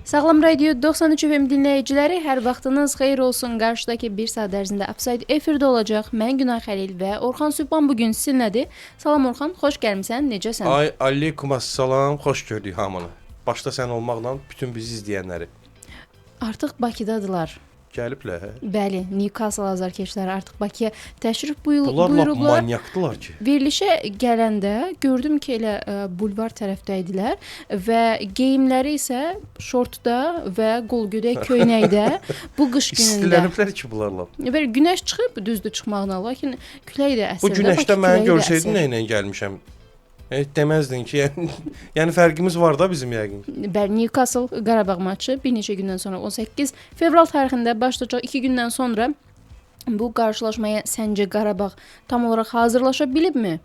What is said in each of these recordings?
Sağlam Radio 93 FM dinləyiciləri, hər vaxtınız xeyir olsun. Qarşıdakı bir saat ərzində Upside efirdə olacaq. Mən Günay Xəlil və Orxan Sübhan bugün sizinlədir. Salam Orxan, xoş gəlmisən, necəsən? Ay, aleykum assalam, xoş gördük hamını. Başda sən olmaqla bütün bizi izləyənləri. Artıq Bakıdadılar. Gəliblər. Bəli, Newcastle azarkeşləri artıq Bakıya təşrif buyurublar. Bunlar lap manyakdılar ki. Verilişə gələndə gördüm ki, elə bulvar tərəfdə idilər və geyimləri isə şortda və qol-gödək köynəkdə bu qış günündə. İstiləniblər ki, bunlar lap. Belə günəş çıxıb, düzdür çıxmaqla, lakin külək də əsir. Bu günəşdə mən görsəydim nə ilə gəlmişəm. Deməzdin ki, yəni fərqimiz var da bizim yəqin. Bəli, Newcastle Qarabağ maçı bir neçə gündən sonra 18 fevral tarixində başlayacaq. 2 gündən sonra bu qarşılaşmaya səncə Qarabağ tam olaraq hazırlaşa bilibmi?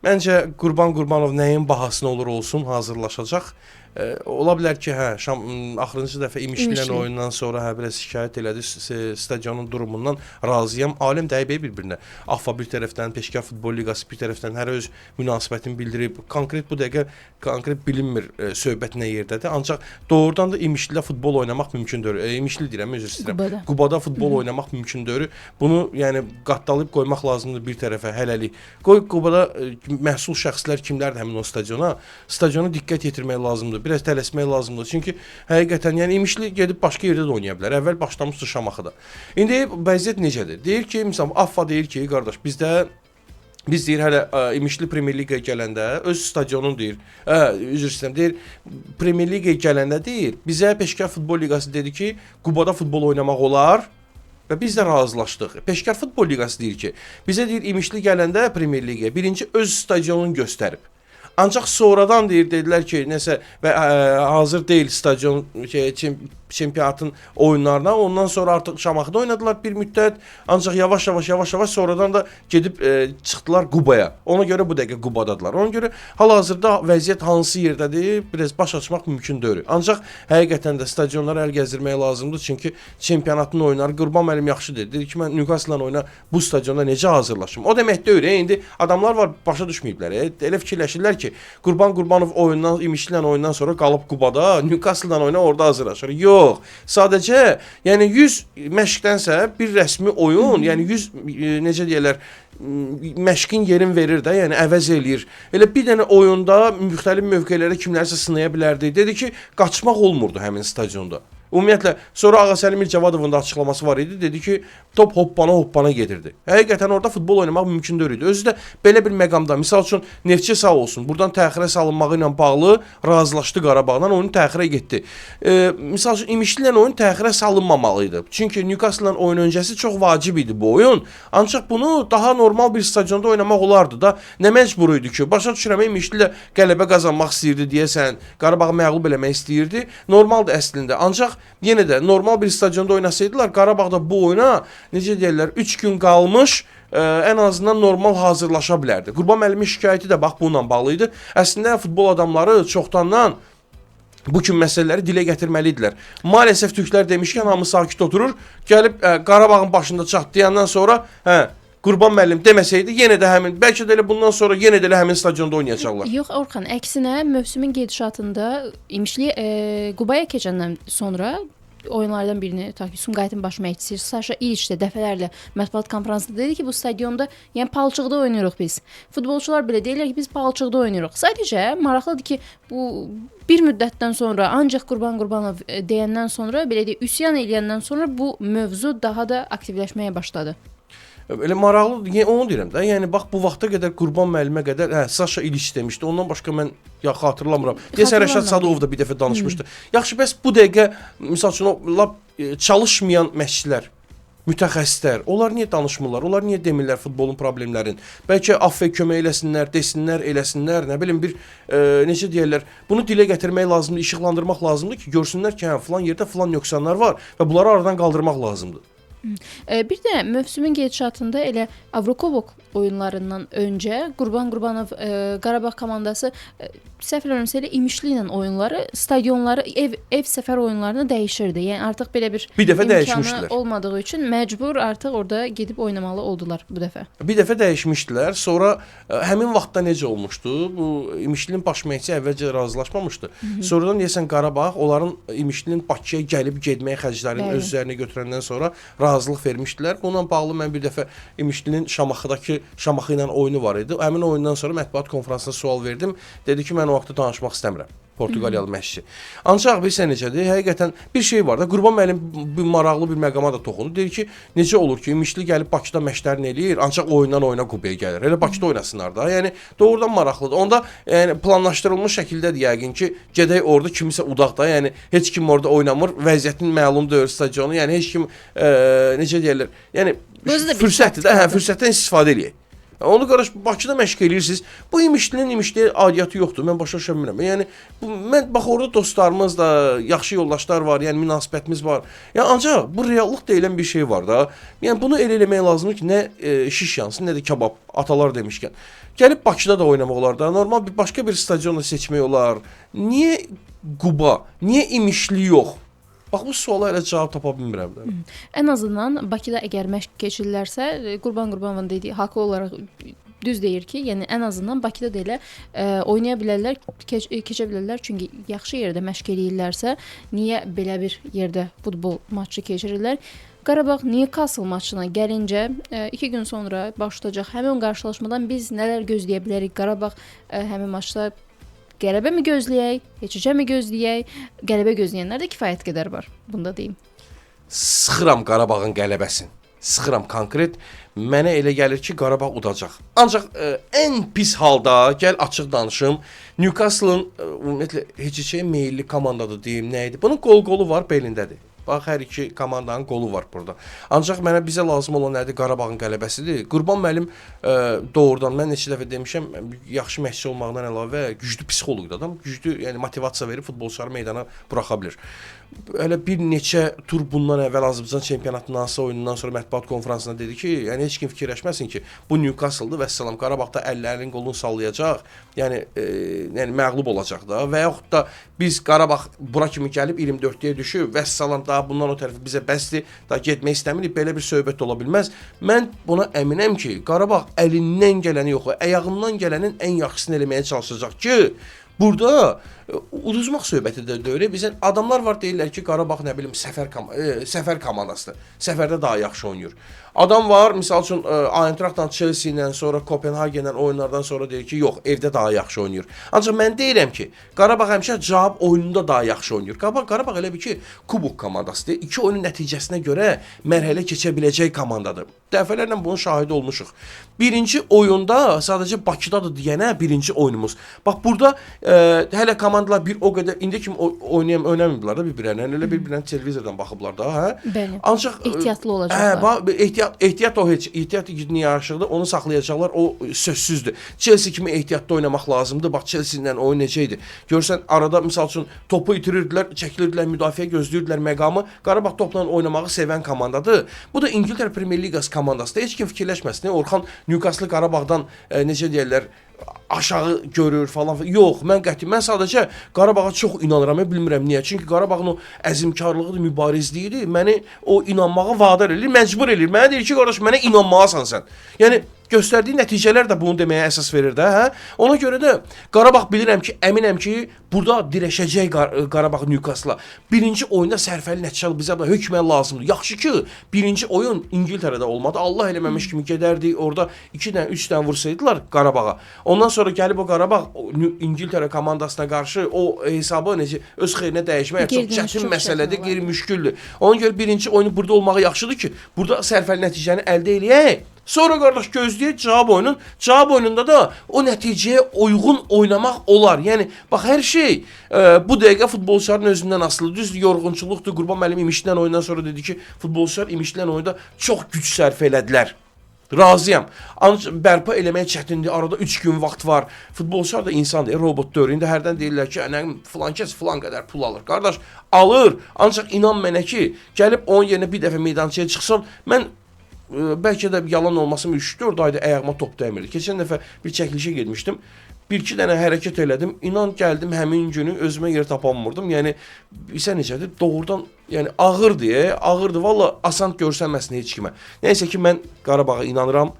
Məncə Qurban Qurbanov nəyin bahasına olur olsun hazırlaşacaq. Ola bilər ki, axırıncı dəfə İmişlilən oyundan sonra biraz şikayət elədi, stadionun durumundan razıyam. Aləm dəyib bir-birinə. AFFA bir tərəfdən, Peşkar Futbol Liqası bir tərəfdən hər öz münasibətini bildirib. Konkret bu dəqiqə konkret bilinmir söhbət nə yerdədir. Ancaq doğrudan da İmişlilə futbol oynamaq mümkündür. İmişli deyirəm, üzr istəyirəm. Qubada futbol oynamaq mümkündür. Bunu yəni qatdalayıb qoymaq lazımdır bir tərəfə hələlik. Qoy Qubada məsul şəxslər kimlərdir həmin o stadiona? Stadiona diqqət yetirmək lazımdır. Biraz tələsmək lazımdır. Çünki həqiqətən yəni İmişli gedib başqa yerdə də oynaya bilər. Əvvəl başlamışdı Şamaxıda. İndi vəziyyət necədir? Deyir ki, məsələn, AFFA deyir ki, qardaş, biz deyir hələ İmişli Premyer Liqaya gələndə öz stadionun deyir. Üzr istəyirəm, deyir Premyer Liqaya gələndə deyir, bizə Peşkar Futbol Liqası dedi ki, Qubada futbol oynamaq olar. Və biz də razılaşdıq. Peşkar Futbol Liqası deyir ki, bizə deyir İmişli gələndə Premyer Liqaya birinci öz stadionunu göstərib. Ancaq sonradan dedilər ki, nəsə və hazır deyil stadion çempionatın oyunlarına. Ondan sonra artıq Şamaxıda oynadılar bir müddət. Ancaq yavaş-yavaş sonradan da gedib çıxdılar Qubaya. Ona görə bu dəqiqə Qubadadılar. Ona görə hal-hazırda vəziyyət hansı yerdədir, biraz baş açmaq mümkün deyil. Ancaq həqiqətən də stadionlara əl gəzdirmək lazımdır. Çünki çempionatın oyunları Qurban müəllim yaxşı dedi. Dedi ki, mən Newcastle-la oyuna bu stadionda necə hazırlaşım? O demək deyil. İndi adamlar var, başa düşməyiblər. Elə fikirləşirlər ki, Qurban Qurbanov oyundan, İmişlilən oyundan sonra qalıb Qubada, Newcastle-dan oyuna orada hazırlaşır. Yox, sadəcə, yəni 100 məşqdənsə bir rəsmi oyun, yəni 100 necə deyirlər, məşqin yerin verir də, yəni əvəz eləyir. Elə bir dənə oyunda müxtəlif mövqelərdə kimlərsə sınaya bilərdi. Dedi ki, qaçmaq olmurdu həmin stadionda. Ümumiyyətlə, sonra Ağasəlim Mircavadovun da açıqlaması var idi. Dedi ki, top hoppana gedirdi. Həqiqətən orada futbol oynamaq mümkün deyildi. Özü də belə bir məqamda, misal üçün Neftçi sağ olsun, buradan təxirə salınmağı ilə bağlı razılaşdı Qarabağdan, oyunu təxirə getdi. Misal üçün İmişlilən oyun təxirə salınmamalıydı. Çünki Newcastle-la oyun öncəsi çox vacib idi bu oyun. Ancaq bunu daha normal bir stadionda oynamaq olardı da. Nə məcbur idi ki, başa düşürəm, İmişlilə qələbə qazanmaq istəyirdi deyəsən, Qarabağı məğlub eləmək istəyirdi. Normaldır əslində. Ancaq yenə də normal bir stadionda oynasaydılar, Qarabağda bu oyuna, necə deyirlər, 3 gün qalmış, ən azından normal hazırlaşa bilərdi. Qurban müəllimin şikayəti də bax bununla bağlı idi. Əslində futbol adamları çoxdandan bu kimi məsələləri dilə gətirməlidirlər. Maalesef türklər demişkən hamı sakit oturur, gəlib Qarabağın başında çatlayandan sonra, Qurban müəllim deməsəydi, yenə də həmin, bəlkə də elə bundan sonra yenə də elə həmin stadionda oynayacaqlar. Yox, Orxan, əksinə mövsümün gedişatında İmişli Qubaya keçəndən sonra oyunlardan birini, ta ki, Sumqayıtın baş məşqçisi Saşa İliç də dəfələrlə mətbuat konfransında dedi ki, bu stadionda, yəni palçıqda oynayırıq biz. Futbolçular belə deyirlər ki, biz palçıqda oynayırıq. Sadəcə maraqlıdır ki, bu bir müddətdən sonra, ancaq Qurban Qurbanov deyəndən sonra, belə deyək, üsyan eləyəndən sonra bu mövzu daha da aktivləşməyə başladı. Elə maraqlıdır, onu deyirəm də. Yəni bax bu vaxta qədər Qurban müəllimə qədər Saşa İliç demişdi. Ondan başqa mən xatırlamıram. Deyəsən Rəşad Sadıqov da bir dəfə danışmışdı. Yaxşı, bəs bu dəqiqə məsəl üçün o çalışmayan məşqçilər, mütəxəssislər, onlar niyə danışmırlar? Onlar niyə demirlər futbolun problemlərini? Bəlkə AFF kömək eləsinlər, desinlər, eləsinlər, nə bilim bir necə deyirlər, bunu dilə gətirmək lazımdır, işıqlandırmaq lazımdır ki, görsünlər ki, filan yerdə filan nöqsanlar var və bunları aradan qaldırmaq lazımdır. Bir də mövsümün gedişatında elə Avrokubok oyunlarından öncə Qurban Qurbanov Qarabağ komandası səhv eləmirəmsə elə imişli ilə oyunları, stadionları, ev səfər oyunlarını dəyişirdi. Yəni artıq belə bir dəfə imkanı dəyişmişdilər. olmadığı üçün məcbur artıq orada gedib oynamalı oldular bu dəfə. Bir dəfə dəyişmişdilər. Sonra həmin vaxtda necə olmuşdu? Bu İmişlinin baş məşqçisi əvvəlcə razılaşmamışdı. Sonradan deyəsən Qarabağ onların İmişlinin Bakıya gəlib getməyə xərclərini öz üzərinə götürəndən sonra razılıq vermişdilər. Bununla bağlı mən bir dəfə İmişlinin Şamaxı ilə oyunu var idi. Həmin oyundan sonra mətbuat konfransında sual verdim. Dedi ki, mən o vaxtda danışmaq istəmirəm. Portuqaliyalı məşqçi. Ancaq bilirsən necədir? Həqiqətən bir şey var da, Qurban müəllim bir maraqlı bir məqama da toxundu. Deyir ki, necə olur ki, İmişli gəlib Bakıda məşqlərini eləyir, ancaq oyundan oyuna Qubaya gəlir. Elə Bakıda oynasınlar da. Yəni doğrudan maraqlıdır. Onda yəni planlaşdırılmış şəkildədir yəqin ki, gedək orada kimisə udaq da. Yəni heç kim orada oynamır, vəziyyətin məlum deyil stadionu. Yəni heç kim necə deyirlər? Yəni fürsətdir də, fürsətdən istifadə eləyək. Onu qardaş Bakıda məşq eləyirsiniz. Bu İmişlinin aidiyyatı yoxdur. Mən başa düşə bilmirəm. Yəni mən bax orada dostlarımız da, yaxşı yoldaşlar var, yəni münasibətimiz var. Yəni ancaq bu reallıq deyilən bir şey var da. Yəni bunu elə eləmək lazımdır ki, nə şiş yansın, nə də kabab atalar demişkən. Gəlib Bakıda da oynamaq olar da. Normal bir başqa bir stadionu seçmək olar. Niyə Quba, niyə İmişli yox? Bax bu suala elə cavab tapa bilmirəm də. Ən azından Bakıda əgər məşq keçirirlərsə, Qurban Qurbanovun dediyi haqlı olaraq düz deyir ki, yəni ən azından Bakıda da elə oynaya bilərlər, keçə bilərlər. Çünki yaxşı yerdə məşq eləyirlərsə, niyə belə bir yerdə futbol matçı keçirirlər? Qarabağ Newcastle maçına gəlincə 2 gün sonra başlayacaq həmin qarşılaşmadan biz nələr gözləyə bilərik? Qarabağ həmin maçda qələbə mi gözləyək, keçəcə mi gözləyək? Qələbə gözləyənlər də kifayət qədər var. Bunu da deyim. Sıxıram Qarabağın qələbəsin. Sıxıram konkret. Mənə elə gəlir ki, Qarabağ udacaq. Ancaq ən pis halda, gəl açıq danışım, Newcastle-ın ümumiyyətlə heç meyilli komandadır deyim, nə idi? Bunun qolu var, belindədir. Bax, hər iki komandanın qolu var burada. Ancaq bizə lazım olan nədir? Qarabağın qələbəsidir. Qurban müəllim doğrudan, mən neçə dəfə demişəm, yaxşı məşqçi olmaqdan əlavə güclü psixoloqdur adam. Güclü, yəni motivasiya verib futbolçuları meydana buraxa bilir. Hələ bir neçə tur bundan əvvəl Azərbaycan çempionatının hansı oyunundan sonra mətbuat konfransında dedi ki, yəni heç kim fikirləşməsin ki, bu Newcastle-dır və səlam Qarabağda əllərinin qolunu sallayacaq, yəni məğlub olacaq da və yaxud da biz Qarabağ bura kimi gəlib 24-yə düşüb və səlam daha bundan o tərəfi bizə bəsdir, daha getmək istəmirik, belə bir söhbət ola bilməz. Mən buna əminəm ki, Qarabağ əlindən gələni yox, ayağından gələnin ən yaxşısını eləməyə çalışacaq ki, burada uduzmaq söhbəti də deyil. Bizən adamlar var deyirlər ki, Qarabağ nə bilim səfər komandasıdır. Səfərdə daha yaxşı oynayır. Adam var, misal üçün Eintrachtla, Chelsea ilə, sonra Kopenhagenlə oyunlardan sonra deyir ki, yox, evdə daha yaxşı oynayır. Ancaq mən deyirəm ki, Qarabağ həmişə cavab oyununda daha yaxşı oynayır. Qarabağ elə bir ki, kubok komandasıdır. 2 oyunun nəticəsinə görə mərhələ keçə biləcək komandadır. Dəfələrlə bunun şahidi olmuşuq. Birinci oyunda sadəcə Bakıdadır deyənə birinci oyunumuz. Bax burada hələ komandalar bir o qədər indi kimi oynamayıblar da bir-birlərinə. Elə bir-birlərinə televizordan baxıblar da, hə? Bəli. Ancaq ehtiyatlı olacaqlar. Ehtiyat igidini yaraşıqdır, onu saxlayacaqlar, o sözsüzdür. Chelsea kimi ehtiyatlı oynamaq lazımdır. Bax Chelsea ilə oyun necə idi? Görsən arada misal üçün topu itirirdilər, çəkilirdilər, müdafiə gözləyirdilər məqamı. Qarabağ topla oynamağı sevən komandadır. Bu da İngiltərə Premyer Liqası komandasıdır. Heç kim fikirləşməsin. Orxan Newcastle Qarabağdan necə deyirlər, aşağı görür falan. Yox, mən sadəcə Qarabağa çox inanıram, bilmirəm niyə. Çünki Qarabağın o əzmkarlığıdır, mübarizliyidir. Məni o inanmağa vadar edir, məcbur edir. Mənə deyir ki, qardaş, mənə inanmalısan sən. Yəni göstərdiyi nəticələr də bunu deməyə əsas verir də, hə? Ona görə də Qarabağ bilirəm ki, əminəm ki, burada dirəşəcək Qarabağ Newcastle-a. Birinci oyunda sərfəli nəticə bizə hökmən lazımdır. Yaxşı ki, birinci oyun İngiltərədə olmadı. Allah eləməmiş kimi gedərdi, orada 2-dən 3-dən vursaydılar Qarabağa. Ondan sonra gəlib o Qarabağ İngiltərə komandasına qarşı o hesabı necə öz xeyrinə dəyişmək çox çətin məsələdir, qeyri-müşküldür. Ona görə birinci oyunu burada olmağı yaxşıdır ki, burada sərfəli nəticəni əldə eləyək. Sonra qardaş gözləyək cavab oyununda da o nəticəyə uyğun oynamaq olar. Yəni bax hər şey bu dəqiqə futbolçuların özündən asılıdır. Düz yorğunçuluqdur. Qurban müəllim İmişlidən oyundan sonra dedi ki, futbolçular İmişlidən oyunda çox güc sərf elədilər. Razıyam. Ancaq bərpa eləmək çətindir. Arada 3 gün vaxt var. Futbolçular da insandır, robot deyil. İndi hərdən deyirlər ki, filan kəs filan qədər pul alır. Qardaş, alır. Ancaq inan mənə ki, gəlib 10 yerinə bir dəfə meydançaya çıxsan, mən bəlkə də yalan olmasın 3-4 ayda ayağıma top dəymirdi. Keçən dəfə bir çəkilişə getmişdim. 1-2 dənə hərəkət elədim. İnan gəldim həmin günü özümə yer tapamırdım. Yəni isə necədir? Doğrudan yəni ağırdı. Valla asan görsənməsin heç kimə. Nəysə ki mən Qarabağa inanıram.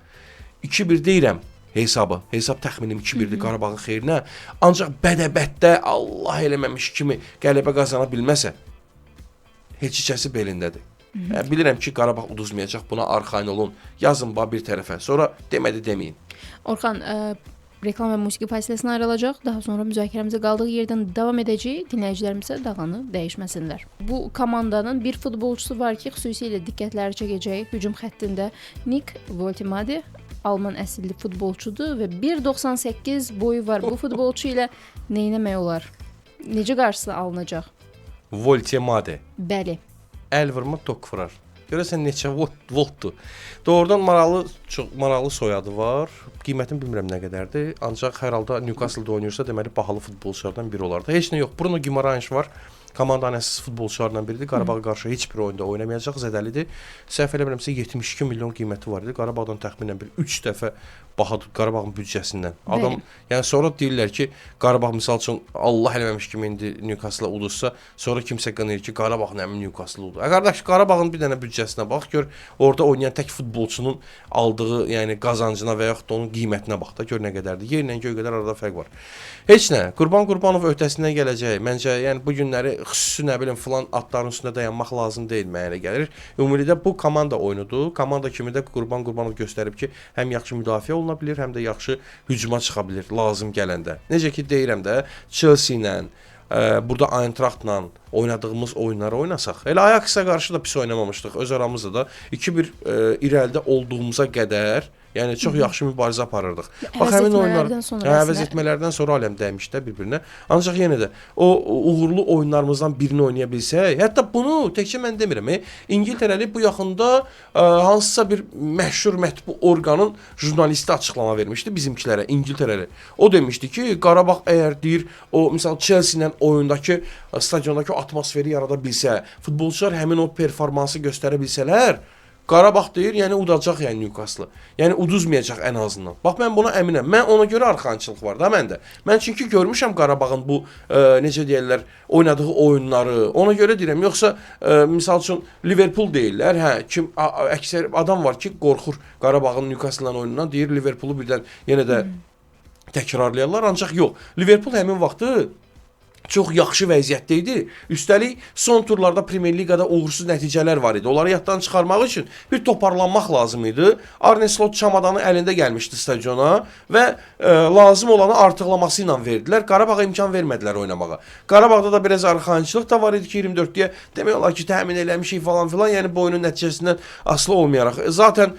2-1 deyirəm hesabı. Hesab təxminim 2-1-dir Qarabağın xeyrinə. Ancaq bədəbətdə Allah eləməmiş kimi qələbə qazana bilməsə heç ikəsi belindədir. Bilirəm ki, Qarabağ uduzmayacaq. Buna arxayın olun. Yazın bir tərəfə. Sonra demədi deməyin. Orxan, reklam və musiqi fasiləsinə ayrılacaq. Daha sonra müzakirəmizə qaldığı yerdən davam edəcəyik. Dinləyicilərimizə dağanı dəyişməsinlər. Bu komandanın bir futbolçusu var ki, xüsusilə diqqətləri çəkəcək hücum xəttində Nick Woltemade. Alman əsilli futbolçudur və 1.98 boyu var. Bu futbolçu ilə nə etmək olar? Necə qarşısı alınacaq? Woltemade. Bəli. Əl vurma, tok vurar. Görəsən neçə voltdur. Doğrudan çox maraqlı soyadı var. Qiymətini bilmirəm nə qədərdir. Ancaq hər halda Newcastle-da oynayırsa, deməli bahalı futbolçulardan biri olardı. Heç nə yox. Bruno Guimaraes var. Komandanın əsas futbolçularından biridir. Qarabağa qarşı heç bir oyunda oynamayacaq, zədəlidir. Səhv eləmirəmsə 72 milyon qiyməti var idi. Qarabağdan təxminən 3 dəfə bahadır Qarabağın büdcəsindən. Adam, yəni sonra deyirlər ki, Qarabağ misal üçün Allah eləməmiş kimi indi Newcastle-a uduzsa, sonra kimsə qınayır ki, Qarabağ nəmin Newcastle udur. Qardaş, Qarabağın bir dənə büdcəsinə bax, gör, orada oynayan tək futbolçunun aldığı, yəni qazancına və yaxud da onun qiymətinə bax da, gör nə qədərdir. Yerlə göy qədər arada fərq var. Heç nə, Qurban Qurbanov öhdəsindən gələcək. Məncə, yəni bu günləri xüsusi nə bilim filan atların üstündə dayanmaq lazım deyil mənə elə gəlir. Ümumilikdə bu komanda oyunudur. Komanda kimi də Qurban Qurbanov göstərib ki, həm yaxşı müdafiə oluna bilər, həm də yaxşı hücuma çıxa bilər lazım gələndə. Necə ki deyirəm də, Chelsea ilə, burada Eintrachtla oynadığımız oyunları oynasaq. Elə Ajax-a qarşı da pis oynamamışdıq. Öz aramızda da 2-1 irəlidə olduğumuza qədər, yəni çox yaxşı mübarizə aparırdıq. Bax həmin oyunlar, əvəz etmələrdən sonra aləm dəymişdi bir-birinə. Ancaq yenə də o uğurlu oyunlarımızdan birini oynaya bilsək, hətta bunu təkcə mən demirəm, İngiltərəli bu yaxında hansısa bir məşhur mətbu orqanın jurnalisti açıqlama vermişdi bizimkilərə, İngiltərəli. O demişdi ki, Qarabağ əgər deyir, o misal Chelsea ilə oyundakı stadiondakı atmosferi yarada bilsə, futbolçular həmin o performansı göstərə bilsələr, Qarabağ deyir, yəni udacaq yəni Newcastle. Yəni uduzmayacaq ən azından. Bax mən buna əminəm. Mən ona görə arxançılıq var da məndə. Mən çünki görmüşəm Qarabağın bu necə deyirlər, oynadığı oyunları. Ona görə deyirəm. Yoxsa misal üçün Liverpool deyirlər. Hə, kim əksər adam var ki, qorxur Qarabağın Newcastle-la oyunundan, deyir Liverpoolu birdən yenə də təkrarlayarlar. Ancaq yox. Liverpool həmin vaxtı çox yaxşı vəziyyətdə idi. Üstəlik son turlarda Premier Liqada uğursuz nəticələr var idi. Onları yaddan çıxarmaq üçün bir toparlanmaq lazım idi. Arne Slot çamadanı əlində gəlmişdi stadiona və lazım olanı artıqlaması ilə verdilər. Qarabağa imkan vermədilər oynamağa. Qarabağda da biraz arxayınçılıq da var idi ki, 24-yə demək olar ki, təmin eləmişik falan filan. Yəni bu oyunun nəticəsindən asılı olmayaraq. Zaten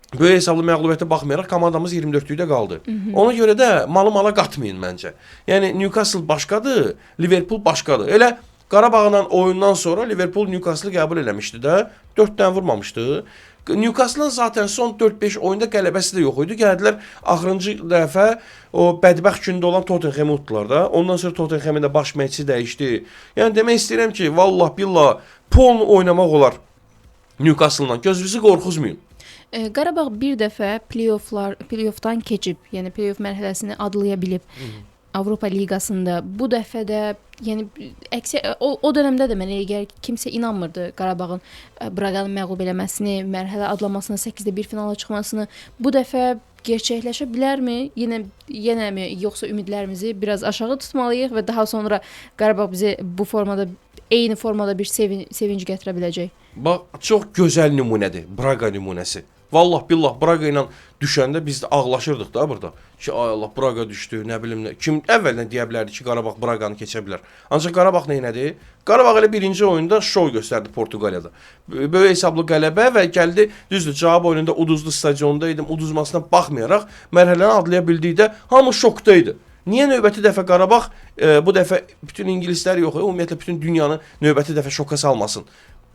böyük hesablı məğlubiyyətə baxmayaraq komandamız 24-lükdə qaldı. Ona görə də malı qatmayın məncə. Yəni Newcastle başqadır, Liverpool başqadır. Elə Qarabağla oyundan sonra Liverpool Newcastle qəbul eləmişdi də, 4 dənə vurmamışdı. Newcastle-ın zaten son 4-5 oyunda qələbəsi də yox idi. Gəldilər axırıncı dəfə o bədbəxt gündə olan Tottenham'ı utdular da. Ondan sonra Tottenham'ın da baş məşqçisi dəyişdi. Yəni demək istəyirəm ki, vallah billah pol oynamaq olar Newcastle-la. Gözünüzü qorxuzmayın. Qarabağ bir dəfə play-offdan keçib, yəni play-off mərhələsini adlaya bilib Avropa Liqasında. Bu dəfə də, yəni əksər o dövrdə də mənə elə gəlir ki, kimsə inanmırdı Qarabağın Braqanı məğlub eləməsini, mərhələ adlamasını, 8-də 1 finala çıxmasını. Bu dəfə gerçəkləşə bilərmi? Yenəmi yoxsa ümidlərimizi biraz aşağı tutmalıyıq və daha sonra Qarabağ bizə bu formada eyni formada bir sevinc gətirə biləcək? Bax, çox gözəl nümunədir Braqa nümunəsi. Vallah billah Braqa ilə düşəndə biz də ağlaşırdıq da burada. Ki ay Allah Braqa düşdü, nə bilim nə. Kim əvvəldən deyə bilərdi ki, Qarabağ Braqanı keçə bilər. Ancaq Qarabağ nə etdi? Qarabağ elə birinci oyunda şou göstərdi Portuqaliyada. Böyük hesablı qələbə və gəldi, düzdür, cavab oyununda uduzlu stadionda idim, uduzmasına baxmayaraq mərhələni adlaya bildikdə hamı şokda idi. Niyə növbəti dəfə Qarabağ bu dəfə bütün ingilislər yox, ümumiyyətlə bütün dünyanı növbəti dəfə şoka salmasın?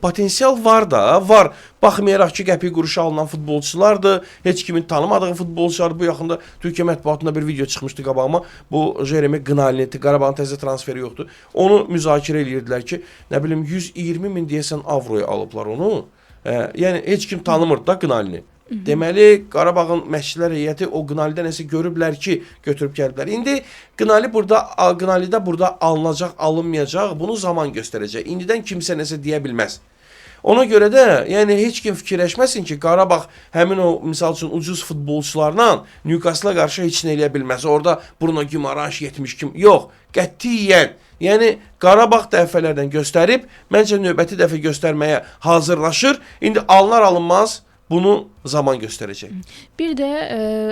potensial var da, var. Baxmayaraq ki, qəpik quruşa alınan futbolçulardır, heç kimin tanımadığı futbolçular. Bu yaxında Türkiyə mətbuatında bir video çıxmışdı qabağıma. Bu Jeremy Gnalini, Qarabağın təzə transferi yoxdur. Onu müzakirə edirdilər ki, nə bilim 120 min deyəsən avroya alıblar onu. Yəni heç kim tanımırdı da Gnalini. Deməli, Qarabağın məşqçilər heyəti o Gnalidə nəsə görüblər ki, götürüb gəliblər. İndi Gnalidə burada alınacaq, alınmayacaq, bunu zaman göstərəcək. İndidən kimsə nəsə deyə bilməz. Ona görə də, yəni heç kim fikirləşməsin ki, Qarabağ həmin o, misal üçün, ucuz futbolçularla Newcastle-a qarşı heç nə eləyə bilməz. Orada Bruno Guimaraes 70 kim? Yox, qətiyyən. Yəni, Qarabağ dəfələrdən göstərib, məncə növbəti dəfə göstərməyə hazırlaşır. İndi alınmaz, bunu zaman göstərəcək. Bir də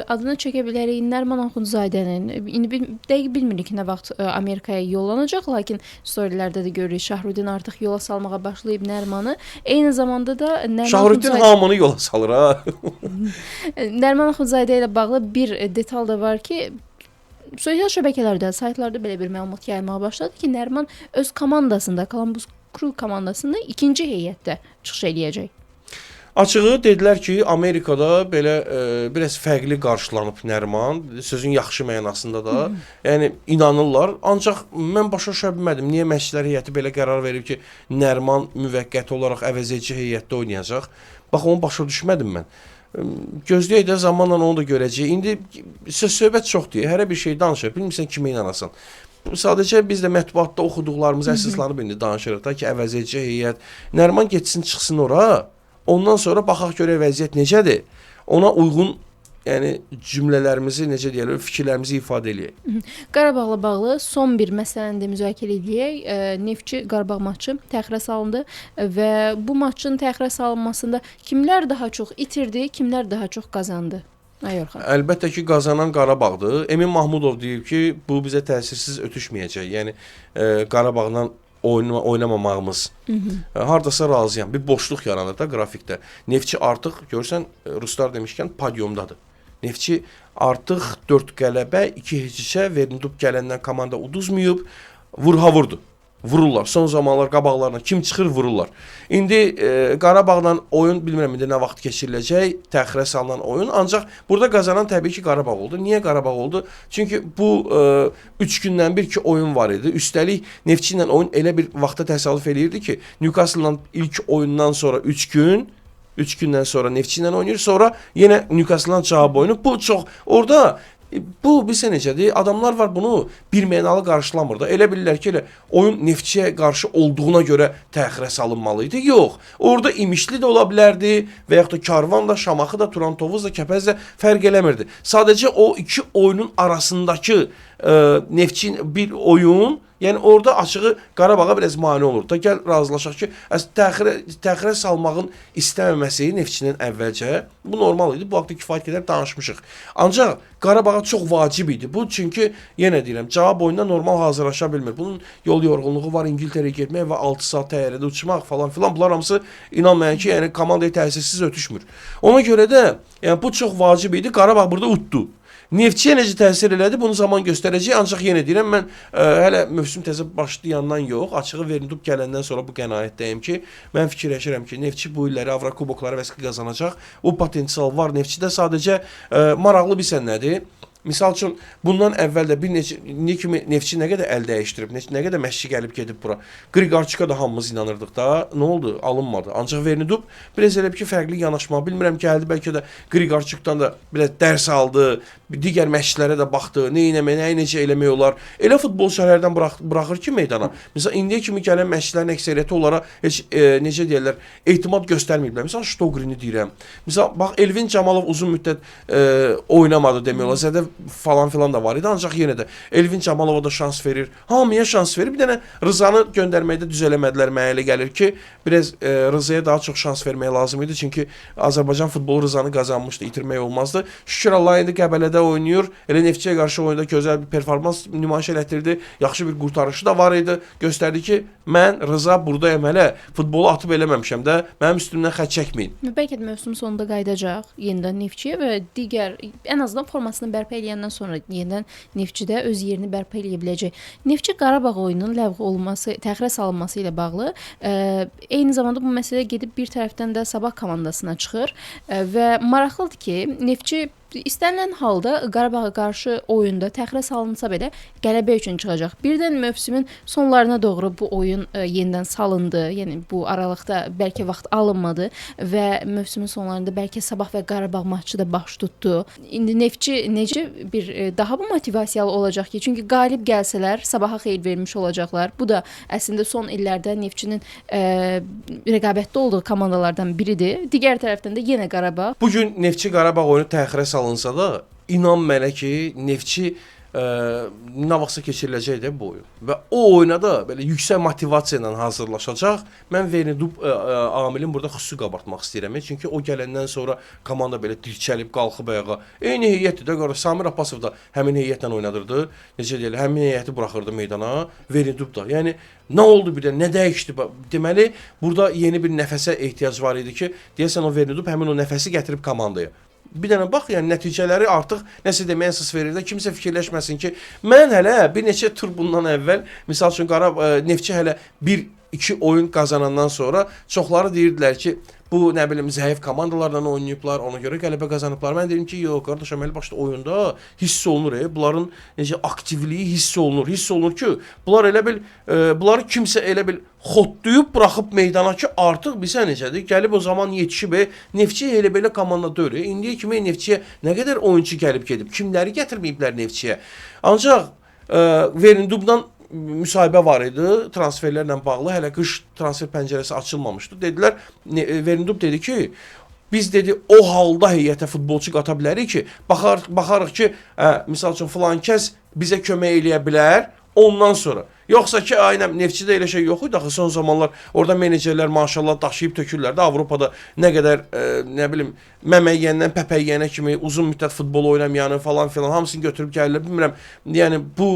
adını çəkə bilərik Nəriman Axundzadənin. İndi dəqiq bilmirik nə vaxt Amerikaya yollanacaq, lakin storylərdə də görürük Şahrudin artıq yola salmağa başlayıb Nərimanı. Eyni zamanda da Şahrudin hamını yola salır ha. Nəriman Axundzadə ilə bağlı bir detal da var ki, sosial şəbəkələrdə, saytlarda belə bir məlumat yayılmağa başladı ki, Nəriman öz komandasında, Columbus Crew komandasında ikinci heyətdə çıxış eləyəcək. Açığı dedilər ki, Amerikada belə biraz fərqli qarşılanıb Nəriman, sözün yaxşı mənasında da. Yəni inanırlar. Ancaq mən başa düşə bilmədim. Niyə məşqçilər heyəti belə qərar verib ki, Nəriman müvəqqəti olaraq əvəzedici heyətdə oynayacaq? Bax, onu başa düşmədim mən. Gözləyək də zamanla onu da görəcəyik. İndi söhbət çoxdur. Hərə bir şey danışır. Bilmirsən kimə inanasan. Sadəcə biz də mətbuatda oxuduqlarımız əsaslanıb indi danışırıq da ki, əvəzedici heyət. Nəriman getsin, çıxsın ora. Ondan sonra baxaq görək vəziyyət necədir. Ona uyğun, yəni cümlələrimizi, necə deyirlər, fikirlərimizi ifadə eləyək. Qarabağla bağlı son bir məsələni də müzakirə edək. Neftçi Qarabağ maçı təxirə salındı və bu maçın təxirə salınmasında kimlər daha çox itirdi, kimlər daha çox qazandı? Ayorxan. Əlbəttə ki, qazanan Qarabağdır. Emin Mahmudov deyib ki, bu bizə təsirsiz ötüşməyəcək. Yəni Qarabağla oynamamağımız. Hardasa razıyam. Bir boşluq yaranır da qrafikdə. Neftçi artıq, görürsən, ruslar demişkən podyumdadır. Neftçi artıq 4 qələbə, 2 heçişə, Vernidub gələndən komanda uduzmayıb, vurdu. Vururlar. Son zamanlar qabaqlarına kim çıxır vururlar. İndi Qarabağla oyun bilmirəm indi nə vaxt keçiriləcək, təxirə salınan oyun. Ancaq burada qazanan təbii ki Qarabağ oldu. Niyə Qarabağ oldu? Çünki bu 3 gündən bir ki oyun var idi. Üstəlik Neftçi ilə oyun elə bir vaxta təsadüf eləyirdi ki, Newcastle-la ilk oyundan sonra 3 gündən sonra Neftçi ilə oynayır, sonra yenə Newcastle-la cavab oyunu. Bu çox orada bu bilsə necədir? Adamlar var bunu bir mənalı qarşılamır da. Elə bilirlər ki, elə oyun Neftçiyə qarşı olduğuna görə təxirə salınmalı idi. Yox. Orada İmişli də ola bilərdi və yaxud da Karvan da, Şamaxı da, Turan Tovuz da, Kəpəz də fərq eləmirdi. Sadəcə o iki oyunun arasındakı Neftçinin bir oyun, yəni orada açığı Qarabağa biraz mane olur da. Gəl razılaşaq ki, təxirə salmağın istəməməsi Neftçinin əvvəlcə bu normal idi. Bu haqda kifayət qədər danışmışıq. Ancaq Qarabağa çox vacib idi. Bu çünki yenə deyirəm, cavab oyununa normal hazırlaşa bilmir. Bunun yol yorğunluğu var, İngiltərəyə getmək və 6 saat təyyarədə uçmaq falan filan. Bunlar hamısı inanmayan ki, yəni komandaya təsirsiz ötüşmür. Ona görə də yəni bu çox vacib idi. Qarabağ burada utdu. Neftçiyə necə təsir elədi, bunu zaman göstərəcək. Ancaq yenə deyirəm, mən hələ mövsüm təzə başlayandan yox, açığı Vernidub gələndən sonra bu qənaətdəyim ki, mən fikirləşirəm ki, Neftçi bu illəri Avrokubokları vəsqi qazanacaq. O potensial var Neftçidə. Sadəcə maraqlı bilsən nədir? Misal üçün, bundan əvvəl də bir neçə kimi Neftçi nə qədər əl dəyişdirib, nə qədər məşqçi gəlib gedib bura. Qriqarçika da hamımız inanırdıq da, nə oldu? Alınmadı. Ancaq Vernidub biraz elə ki, fərqli yanaşma. Bilmirəm, gəldi bəlkə də Qriqarçikdan da biraz dərs aldı, digər məşqçilərə də baxdı, necə eləmək olar. Elə futbolçulardan buraxır ki, meydana. Məsələn, indiyə kimi gələn məşqçilərin əksəriyyəti onlara heç, necə deyirlər, etimad göstərməyiblər. Məsələn, Ştogrini deyirəm. Məsələn, bax, Elvin Camalov uzun müddət oynamadı demək olar. Zədə falan filan da var idi. Ancaq yenə də Elvin Camalova da şans verir. Hamıya şans verir. Bir dənə Rızanı göndərməkdə düz eləmədilər. Mənə elə gəlir ki, biraz Rızaya daha çox şans vermək lazım idi. Çünki Azərbaycan futbolu Rızanı qazanmışdı. İtirmək olmazdı. Şükür Allah indi Qəbələdə oynayır. Elə Neftçiyə qarşı oyunda gözəl bir performans nümayiş elətdirdi. Yaxşı bir qurtarışı da var idi. Göstərdi ki, mən Rıza buradayım hələ. Futbolu atıb eləməmişəm də. Mənim üstümdən xətt çəkməyin. Bəlkə də mövsüm sonunda qayıdacaq yenidən Neftçiyə və digər ən azından formasını bərpa eləyəndən sonra yenidən Neftçidə öz yerini bərpa eləyə biləcək. Neftçi Qarabağ oyununun ləğv olunması, təxirə salınması ilə bağlı eyni zamanda bu məsələ gedib bir tərəfdən də Sabah komandasına çıxır və maraqlıdır ki, Neftçi İstənilən halda Qarabağa qarşı oyunda təxirə salınsa belə qələbə üçün çıxacaq. Birdən mövsümün sonlarına doğru bu oyun yenidən salındı. Yəni bu aralıqda bəlkə vaxt alınmadı və mövsümün sonlarında bəlkə Sabah və Qarabağ maçı da baş tutdu. İndi Neftçi necə bir daha bu motivasiyalı olacaq ki, çünki qalib gəlsələr Sabaha xeyir vermiş olacaqlar. Bu da əslində son illərdə Neftçinin rəqabətdə olduğu komandalardan biridir. Digər tərəfdən də yenə Qarabağ. Bu gün Neftçi Qarabağ oyunu təxirə salınsa da, inan mənə ki, Neftçi nə vaxtsa keçiriləcək də bu oyun. Və o oyuna da belə yüksək motivasiya ilə hazırlaşacaq. Mən Vernidub amilin burada xüsusi qabartmaq istəyirəm. Çünki o gələndən sonra komanda belə dirçəlib, qalxıb ayağa. Eyni heyətdir də, qardaş. Samir Abbasov da həmin heyətlə oynadırdı. Necə deyirlər, həmin heyəti buraxırdı meydana. Vernidub da. Yəni nə oldu bir də, nə dəyişdi? Deməli, burada yeni bir nəfəsə ehtiyac var idi ki, deyəsən o Vernidub həmin o nəfəsi gətirib komandaya. Bir dənə bax, yəni nəticələri artıq nəsə deməyə əsas verir də, kimsə fikirləşməsin ki, mən hələ bir neçə tur bundan əvvəl, misal üçün Neftçi hələ 1-2 oyun qazanandan sonra çoxları deyirdilər ki, bu nə bilim zəif komandalarla oynayıblar, ona görə qələbə qazanıblar. Mən dedim ki, yox qardaş, əməli başda oyunda hiss olunur, bunların necə aktivliyi hiss olunur. Hiss olunur ki, bunlar elə bil bunları kimsə elə bil xotlayıb buraxıb meydana ki, artıq bilsə necədir? Gəlib o zaman yetişib, Neftçi elə belə komanda deyil. İndiyə kimi Neftçiyə nə qədər oyunçu gəlib gedib, kimləri gətirməyiblər Neftçiyə. Ancaq Vernidubdan müsahibə var idi transferlərlə bağlı. Hələ qış transfer pəncərəsi açılmamışdı. Dedilər, Vernidub dedi ki, biz dedi o halda heyətə futbolçu qata bilərik ki, baxarıq ki, misal üçün filan kəs bizə kömək eləyə bilər. Ondan sonra. Yoxsa ki, aynən Neftçidə elə şey yox idi. Axı son zamanlar orada menecerlər maşallah daşıyıb tökürlər də. Avropada nə qədər nə bilim məmə yeyəndən pəpə yeyənə kimi uzun müddət futbol oynamayanı falan filan hamısını götürüb gəlirlər. Bilmirəm. Yəni bu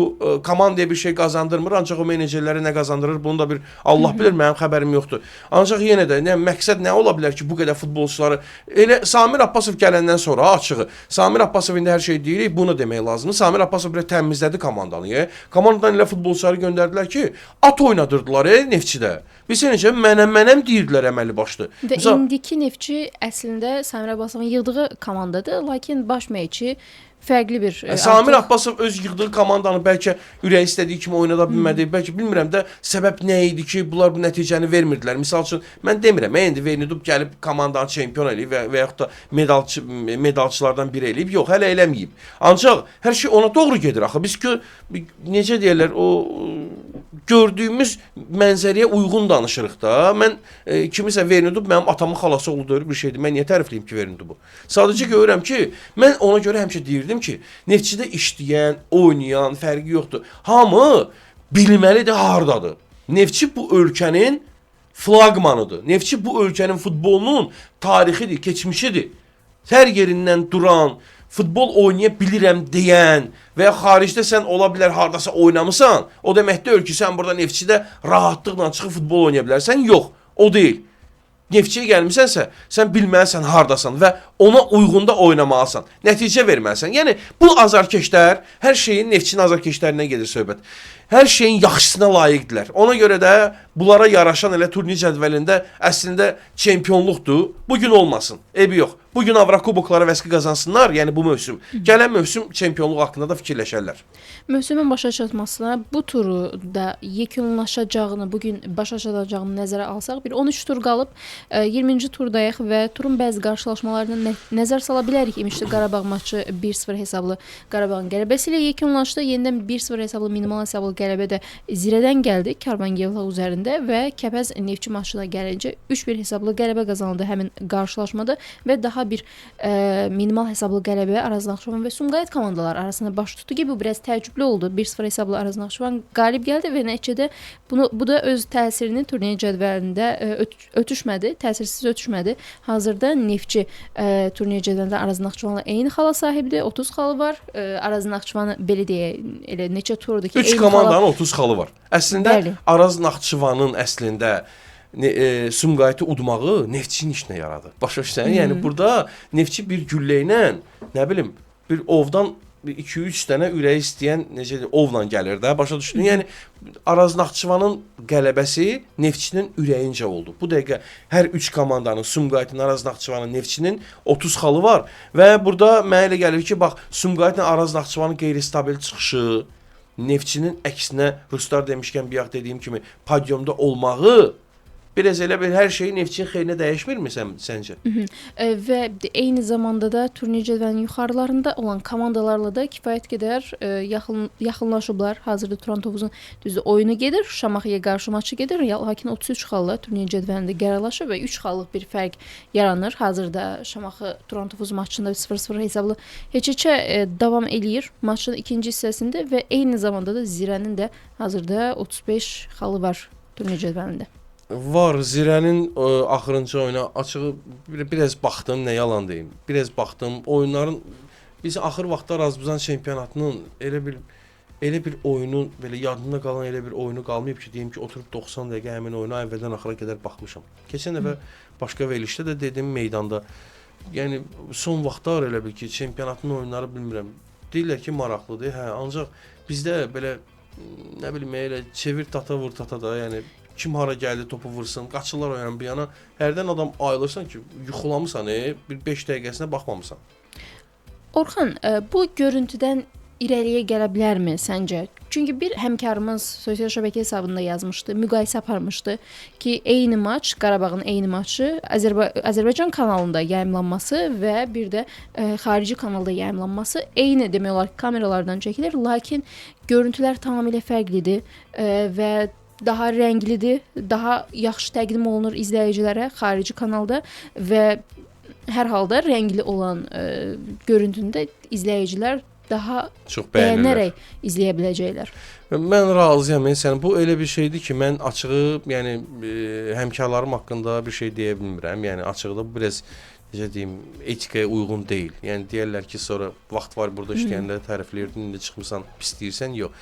komandaya bir şey qazandırmır, ancaq o menecerlərə nə qazandırır, bunu da bir Allah bilir, mənim xəbərim yoxdur. Ancaq yenə də məqsəd nə ola bilər ki, bu qədər futbolçuları elə Samir Abbasov gələndən sonra açığı. Samir Abbasov indi hər şey deyirik, bunu demək lazımdır. Samir Abbasov belə təmizlədi komandanı. Komandadan elə futbolçuları göndərdilər ki, at oynadırdılar Neftçidə. Bilsə necə, mənəm deyirdilər əməli başlı. Və indiki Neftçi əslində Samir Abbasovun yığdığı komandadır, lakin baş məşqçi fərqli bir... Samir Abbasov öz yığdığı komandanı bəlkə ürək istədiyi kimi oynada bilmədi. Bəlkə bilmirəm də səbəb nə idi ki, bunlar bu nəticəni vermirdilər. Misal üçün, mən demirəm, indi Vernidub gəlib komandanı çempion eləyib və yaxud da medalçılardan biri eləyib. Yox, hələ eləməyib. Ancaq hər şey ona doğru gedir axı. Biz ki, necə deyirlər, o gördüyümüz mənzərəyə uyğun danışırıq da. Mən kimisə Vernidub mənim atamın xalası oğlu deyir bir şeydir. Mən niyə tərifləyim ki Vernidubu? Sadəcə görürəm ki, mən ona görə həmişə deyirdim ki, Neftçidə işləyən, oynayan fərqi yoxdur. Hamı bilməlidir hardadır. Neftçi bu ölkənin flaqmanıdır. Neftçi bu ölkənin futbolunun tarixidir, keçmişidir. Hər yerindən duran, futbol oynaya bilirəm deyən və ya xaricdə sən ola bilər hardasa oynamısan, o demək deyil ki, sən burada Neftçidə rahatlıqla çıxıb futbol oynaya bilərsən. Yox, o deyil. Neftçiyə gəlmisənsə, sən bilməlisən hardasan və ona uyğunda oynamalısan, nəticə verməlisən. Yəni, bu azarkeşlər, hər şeyin Neftçinin azarkeşlərindən gedir söhbət. Hər şeyin yaxşısına layiqdirlər. Ona görə də bunlara yaraşan elə turnir cədvəlində əslində çempionluqdur. Bugün olmasın, ebi yox. Bugün Avrokuboklara vəsqi qazansınlar, yəni bu mövsüm. Gələn mövsüm çempionluq haqqında da fikirləşərlər. Mövsümün başa çatmasına bu turu da yekunlaşacağını, bugün başa çatacağını nəzərə alsaq, bir 13 tur qalıb 20-ci turdayıq və turun bəzi qarşılaşmalarına nəzər sala bilərik. İmişli Qarabağ maçı 1-0 hesablı Qarabağın qələbəsi ilə yekunlaşdı. Yenidən 1-0 hesablı minimal hesablı qələbə də zirədən gəldi Karvan Yevlax üzərində və Kəpəz Neftçi maçına gəlincə 3-1 hesablı qələbə qazanıldı həmin qarşılaşmada və daha bir minimal hesablı qələbə Araz Naxçıvan və Sumqayıt komandaları arasında baş tutdu ki, bu biraz təəccüblü oldu. 1-0 hesablı Araz Naxçıvan qalib gəldi və nəticədə bu da öz təsirini turnir cədvəlində ötüşmədi, təsirsiz ötüşmədi. Hazırda Neftçi turnir cədvəlində Araz Naxçıvanla eyni xala sahibdir, 30 xalı var. Araz Naxçıvanı belə deyə elə neçə turdur ki, 3 komandanın 30 xalı var. Əslində Araz Naxçıvanın əslində Sumqayıtı udmağı Neftçinin işinə yaradı. Başa düşürsən? Yəni burada Neftçi bir güllə ilə, nə bilim, bir ovdan 2-3 dənə ürəyi istəyən necə deyim, ovla gəlir də, başa düşdün? Yəni Araz Naxçıvanın qələbəsi Neftçinin ürəyincə oldu. Bu dəqiqə hər 3 komandanın, Sumqayıtın, Araz Naxçıvanın, Neftçinin 30 xalı var və burada mənə elə gəlir ki, bax Sumqayıtın, Araz Naxçıvanın qeyri-stabil çıxışı, Neftçinin əksinə Ruslar demişkən bir dediyim kimi podyumda olmağı biraz elə bir hər şeyi Neftçinin xeyrinə dəyişmirmi səncə? Və eyni zamanda da turnir cədvəlinin yuxarılarında olan komandalarla da kifayət qədər yaxınlaşıblar. Hazırda Turan-Tovuzun düzdür oyunu gedir, Şamaxıya qarşı maçı gedir. Lakin 33 xalla turnir cədvəlində qərarlaşır və 3 xallıq bir fərq yaranır. Hazırda Şamaxı Turan-Tovuz maçında 0-0 hesablı heç-heçə davam eləyir maçın ikinci hissəsində və eyni zamanda da Zirənin də hazırda 35 xalı var turnir cədvəlində. Var, Zirənin axırıncı oyuna açığı biraz baxdım, nə yalan deyim. Biraz baxdım, oyunların biz axır vaxtlar Azərbaycan çempionatının elə bir oyunu, belə yadımda qalan elə bir oyunu qalmayıb ki, deyim ki, oturub 90 dəqiqə həmin oyuna əvvəldən axıra qədər baxmışam. Keçən dəfə başqa verilişdə də dedim meydanda. Yəni son vaxtlar elə bil ki, çempionatın oyunları bilmirəm. Deyirlər ki, maraqlıdır. Hə, ancaq bizdə belə nə bilim elə çevir tata vur tata da, yəni kim hara gəldi topu vursun, qaçırlar o yana bir yana. Hərdən adam ayılırsan ki, yuxulamısan, bir 5 dəqiqəsinə baxmamısan. Orxan, bu görüntüdən irəliyə gələ bilərmi səncə? Çünki bir həmkarımız sosial şəbəkə hesabında yazmışdı, müqayisə aparmışdı ki, eyni maç, Qarabağın eyni maçı Azərbaycan kanalında yayımlanması və bir də xarici kanalda yayımlanması eyni demək olar kameralardan çəkilir, lakin görüntülər tamamilə fərqlidir və daha rənglidir, daha yaxşı təqdim olunur izləyicilərə xarici kanalda və hər halda rəngli olan görüntündə izləyicilər daha çox bəyənərək izləyə biləcəklər. Mən razıyam sən. Bu elə bir şeydir ki, mən açığı, yəni həmkarlarım haqqında bir şey deyə bilmirəm. Yəni açıqda bu biraz necə deyim, etikaya uyğun deyil. Yəni deyirlər ki, sonra vaxt var burada işləyənləri tərifləyirdin, indi çıxmısan, pis deyirsən, yox.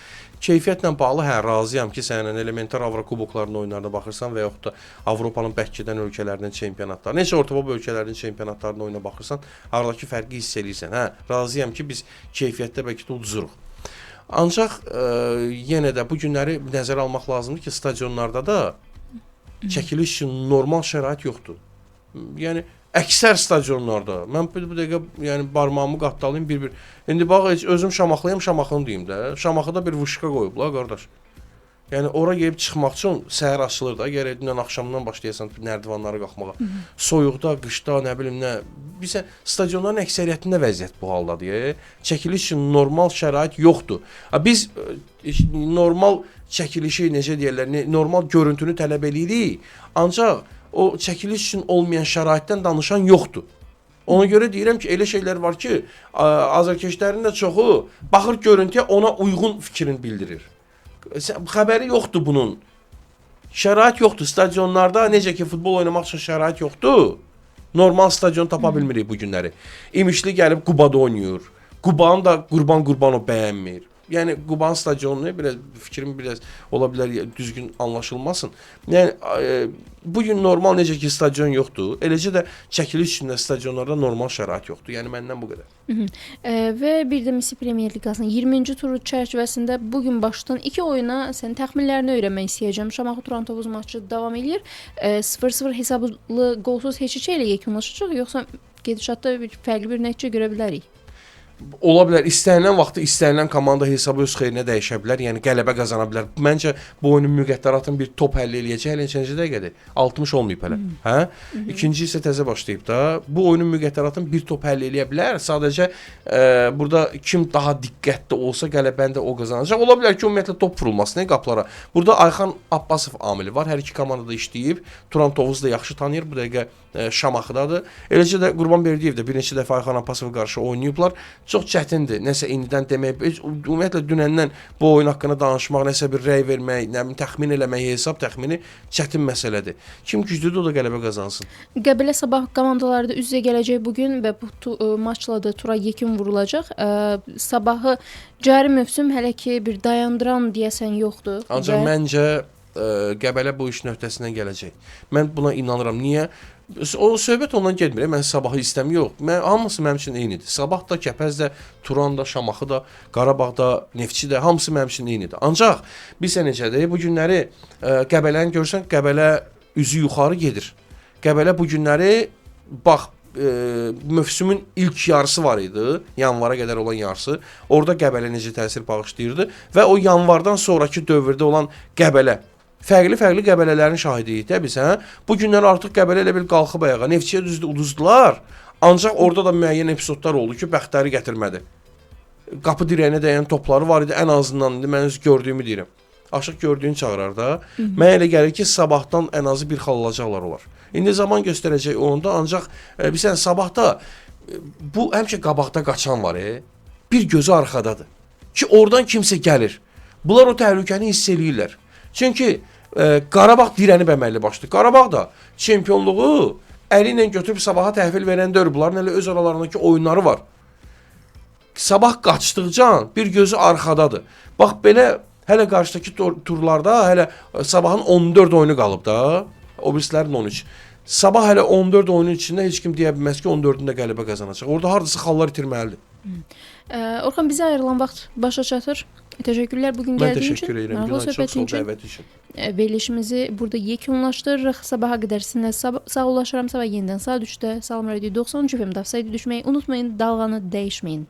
Keyfiyyətlə bağlı razıyam ki, sənin elementar Avrokuboklarının oyunlarına baxırsan və yaxud da Avropanın bərk gedən ölkələrinin çempionatları, necə orta-boy ölkələrinin çempionatlarının oyuna baxırsan, aradakı fərqi hiss eləyirsən. Hə, razıyam ki, biz keyfiyyətdə bəlkə də uduzuruq. Ancaq yenə də bu günləri nəzərə almaq lazımdır ki, stadionlarda da çəkiliş üçün normal şərait yoxdur. Yəni əksər stadionlarda mən bu dəqiqə yəni barmağımı qatdalayım bir-bir. İndi bax özüm Şamaxlıyam, Şamaxını deyim də. Şamaxıda bir vışqa qoyublar qardaş. Yəni ora gəlib çıxmaq üçün səhər açılır da, gərək dünən axşamdan başlayasan nərdivanlara qalxmağa. Soyuqda, qışda, nə bilim nə. Bizə stadionların əksəriyyətində vəziyyət bu haldadır. Çəkiliş üçün normal şərait yoxdur. Biz normal çəkilişi necə deyirlər, normal görüntünü tələb edirik. Ancaq o çəkiliş üçün olmayan şəraitdən danışan yoxdur. Ona görə deyirəm ki, elə şeylər var ki, azarkeşlərin də çoxu baxır görüntüyə ona uyğun fikrini bildirir. Xəbəri yoxdur bunun. Şərait yoxdur. Stadionlarda necə ki, futbol oynamaq üçün şərait yoxdur. Normal stadion tapa bilmirik bu günləri. İmişli gəlib Qubada oynayır. Qubanı da Qurbanov bəyənmir. Yəni Quban stadionunu biraz fikrim biraz ola bilər düzgün anlaşılmasın. Yəni bu gün normal necə ki stadion yoxdur, eləcə də çəkiliş üçün də stadionlarda normal şərait yoxdur. Yəni məndən bu qədər. Və bir də Misir Premyer Liqasının 20-ci turu çərçivəsində bu gün başlayan 2 oyuna sənin təxminlərini öyrənmək istəyəcəm. Şamaxı Turan-Tovuz maçı davam edir. 0-0 hesablı qolsuz heç-heçə ilə yekunlaşacaq, yoxsa gedişatda fərqli bir nəticə görə bilərik? Ola bilər, istənilən vaxtı istənilən komanda hesabı öz xeyrinə dəyişə bilər, yəni qələbə qazana bilər. Məncə bu oyunun müqəddəratın bir top həll eləyəcək, hələ neçənci dəqiqədir? 60 olmayıb hələ. Hə? İkinci isə təzə başlayıb da. Bu oyunun müqəddəratın bir top həll eləyə bilər. Sadəcə burada kim daha diqqətli olsa qələbəni də o qazanacaq. Ola bilər ki, ümumiyyətlə top vurulmasına qaplara. Burada Ayxan Abbasov amili var. Hər iki komanda da işləyib. Turan-Tovuz da yaxşı tanıyır. Bu dəqiqə Şamaxıdadır. Eləcə də Qurbanberdiyev də bir neçə dəfə Ayxan Abbasova qarşı oynayıblar. Çox çətindir. Nəsə indidən demək, ümumiyyətlə dünəndən bu oyun haqqında danışmaq, nəsə bir rəy vermək, nə bilim təxmin eləmək, hesab təxmini çətin məsələdir. Kim güclüdür o da qələbə qazansın. Qəbələ Sabah komandaları da üz-üzə gələcək bu gün və bu maçla da tura yekun vurulacaq. Sabahı cari mövsüm hələ ki bir dayandıran deyəsən yoxdur. Ancaq məncə Qəbələ bu işin öhdəsindən gələcək. Mən buna inanıram. Niyə? O söhbət ondan getmir. Mən Sabahı istəmirəm. Yox. Hamısı mənim üçün eynidir. Sabah da, Kəpəz də, Turan da, Şamaxı da, Qarabağ da, Neftçi də, hamısı mənim üçün eynidir. Ancaq bilsə necədir? Bu günləri Qəbələni görsən, Qəbələ üzü yuxarı gedir. Qəbələ bu günləri bax mövsümün ilk yarısı var idi. Yanvara qədər olan yarısı. Orada Qəbələ necə təsir bağışlayırdı və o yanvardan sonrakı dövrdə olan Qəbələ fərqli qəbələlərin şahidiyik də biz, hə? Bu günlər artıq Qəbələ elə bil qalxıb ayağa. Neftçiyə düzdür uduzdular. Ancaq orada da müəyyən epizodlar oldu ki, bəxtləri gətirmədi. Qapı dirəyinə dəyən topları var idi, ən azından indi mən öz gördüyümü deyirəm. Aşıq gördüyünü çağırar da. Mənə elə gəlir ki, Sabahdan ən azı bir xal alacaqlar olar. İndi zaman göstərəcək onda, ancaq bilsən Sabahda bu həmişə qabaqda qaçan var, bir gözü arxadadır. Ki oradan kimsə gəlir. Bunlar o təhlükəni hiss eləyirlər. Çünki Qarabağ dirənib əməlli başlı. Qarabağ da çempionluğu əli ilə götürüb Sabaha təhvil verən deyil. Bunların elə öz aralarındakı oyunları var. Sabah qaçdıqca bir gözü arxadadır. Bax belə hələ qarşıdakı turlarda hələ Sabahın 14 oyunu qalıb da. O birislərin 13. Sabah hələ 14 oyunun içində heç kim deyə bilməz ki, 14-ündə qələbə qazanacaq. Orada hardasa xallar itirməlidir. Orxan, bizə ayrılan vaxt başa çatır. Təşəkkürlər bugün gəldiyin üçün. Mən təşəkkür edirəm. Çox sağ ol dəvət üçün. Verilişimizi burada yekunlaşdırırıq. Sabaha qədər sizinlə sağollaşıram. Sabah yenidən saat 3-də Salam Radio 93 FM-də Saydı düşməyi unutmayın. Dalğanı dəyişməyin.